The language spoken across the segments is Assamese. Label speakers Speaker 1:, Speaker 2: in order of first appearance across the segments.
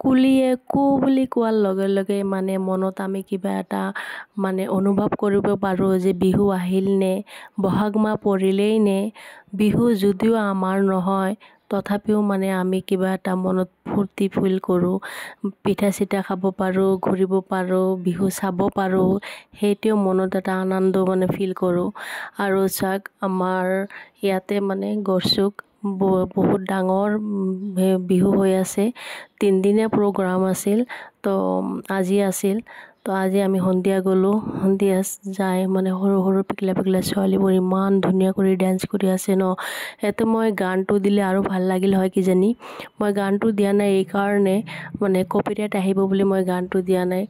Speaker 1: কুলিয়ে কু বুলি কোৱাৰ লগে লগে মানে মনত আমি কিবা এটা মানে অনুভৱ কৰিব পাৰোঁ যে বিহু আহিল নে, বহাগ মাহ পৰিলেই নে। বিহু যদিও আমাৰ নহয় তথাপিও মানে আমি কিবা এটা মনত ফূৰ্তি ফিল কৰোঁ, পিঠা চিঠা খাব পাৰোঁ, ঘূৰিব পাৰোঁ, বিহু চাব পাৰোঁ, সেইটোও মনত এটা আনন্দ মানে ফিল কৰোঁ। আৰু চাওক আমাৰ ইয়াতে মানে গড়চুক বহুত ডাঙৰ বিহু হৈ আছে, 3 দিনীয়া প্ৰগ্ৰাম আছিল। তো আজি আছিল, তো আজি আমি সন্ধিয়া গ'লোঁ। সন্ধিয়া যাই মানে সৰু সৰু পিকলা ছোৱালীবোৰ ইমান ধুনীয়া কৰি ডেন্স কৰি আছে ন। সেইটো মই গানটো দিলে আৰু ভাল লাগিল হয় কিজানি। মই গানটো দিয়া নাই এইকাৰণে মানে কপিৰাইট আহিব বুলি মই গানটো দিয়া নাই।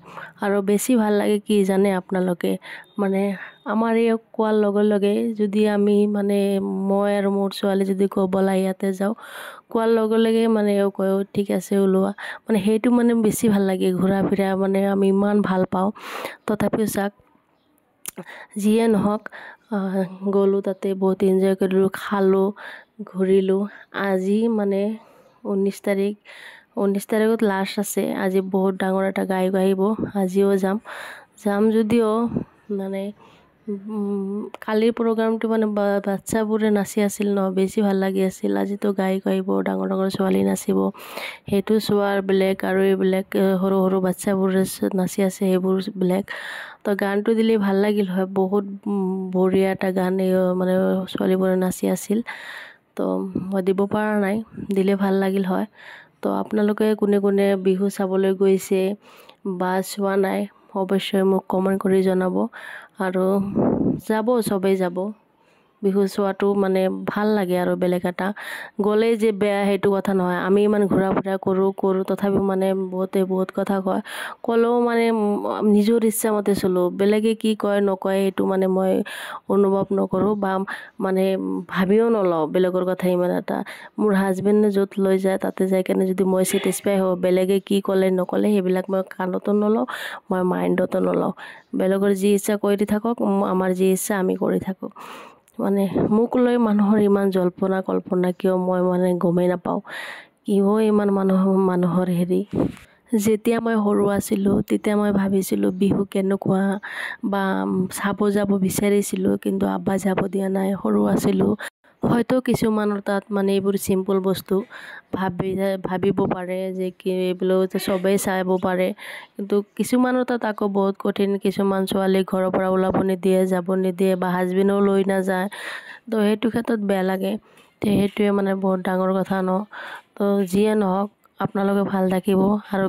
Speaker 1: আৰু বেছি ভাল লাগে কি জানে আপোনালোকে, মানে আমাৰ এই কোৱাৰ লগে লগে যদি আমি মানে মই আৰু মোৰ ছোৱালী যদি কওঁ ব'লা ইয়াতে যাওঁ, কোৱাৰ লগে লগে মানে কয় ঠিক আছে ওলোৱা, মানে সেইটো মানে বেছি ভাল লাগে। ঘূৰা ফিৰা মানে আমি ইমান ভাল পাওঁ। তথাপিও চাওক যিয়ে নহওক গ'লোঁ, তাতে বহুত এনজয় কৰিলোঁ, খালোঁ, ঘূৰিলোঁ। আজি মানে 19 তাৰিখ, 19 তাৰিখত লাষ্ট আছে। আজি বহুত ডাঙৰ এটা গায়ক আহিব, আজিও যাম যদিও মানে কালিৰ প্ৰগ্ৰামটো মানে বাচ্চাবোৰে নাচি আছিল ন, বেছি ভাল লাগি আছিল। আজিতো গায়ক আহিব, ডাঙৰ ডাঙৰ ছোৱালী নাচিব, সেইটো চোৱাৰ বেলেগ। আৰু এইবিলাক সৰু সৰু বাচ্চাবোৰে নাচি আছে সেইবোৰ বেলেগ। তো গানটো দিলে ভাল লাগিল হয়, বহুত বঢ়িয়া এটা গান মানে ছোৱালীবোৰে নাচি আছিল। তো মই দিব পৰা নাই, দিলে ভাল লাগিল হয়। তো আপোনালোকে কোনে কোনে বিহু চাবলৈ গৈছে বা চোৱা নাই অৱশ্যই মোক কমেণ্ট কৰি জনাব। আৰু যাব, চবেই যাব। বিহু চোৱাটো মানে ভাল লাগে আৰু বেলেগ এটা। গ'লেই যে বেয়া সেইটো কথা নহয়, আমি ইমান ঘূৰা ফুৰা কৰোঁ তথাপিও মানে বহুতে বহুত কথা কয়, ক'লেও মানে নিজৰ ইচ্ছামতে চলোঁ। বেলেগে কি কয় নকয় সেইটো মানে মই অনুভৱ নকৰোঁ বা মানে ভাবিও নলওঁ বেলেগৰ কথা ইমান এটা। মোৰ হাজবেণ্ডে য'ত লৈ যায় তাতে যাই কেনে যদি মই ছেটিছফাই হওঁ, বেলেগে কি ক'লে নক'লে সেইবিলাক মই কাণতো নলওঁ, মই মাইণ্ডতো নলওঁ। বেলেগৰ যি ইচ্ছা কৰি থাকক, আমাৰ যি ইচ্ছা আমি কৰি থাকোঁ। মানে মোক লৈ মানুহৰ ইমান জল্পনা কল্পনা কিয় মই মানে গমেই নাপাওঁ, কিয় ইমান মানুহৰ হেৰি। যেতিয়া মই সৰু আছিলোঁ তেতিয়া মই ভাবিছিলোঁ বিহু কেনেকুৱা বা চাব যাব বিচাৰিছিলোঁ, কিন্তু আব্বা যাব দিয়া নাই, সৰু আছিলোঁ। হয়তো কিছুমানৰ তাত মানে এইবোৰ চিম্পল বস্তু ভাবিব পাৰে যে কি এইবিলাক চবেই চাব পাৰে, কিন্তু কিছুমানৰ তাত আকৌ বহুত কঠিন। কিছুমান ছোৱালীক ঘৰৰ পৰা ওলাব নিদিয়ে, যাব নিদিয়ে বা হাজবেণ্ডেও লৈ নাযায়। তো সেইটো ক্ষেত্ৰত বেয়া লাগে। তো সেইটোৱে মানে বহুত ডাঙৰ কথা ন। তো যিয়ে নহওক আপোনালোকে ভাল থাকিব আৰু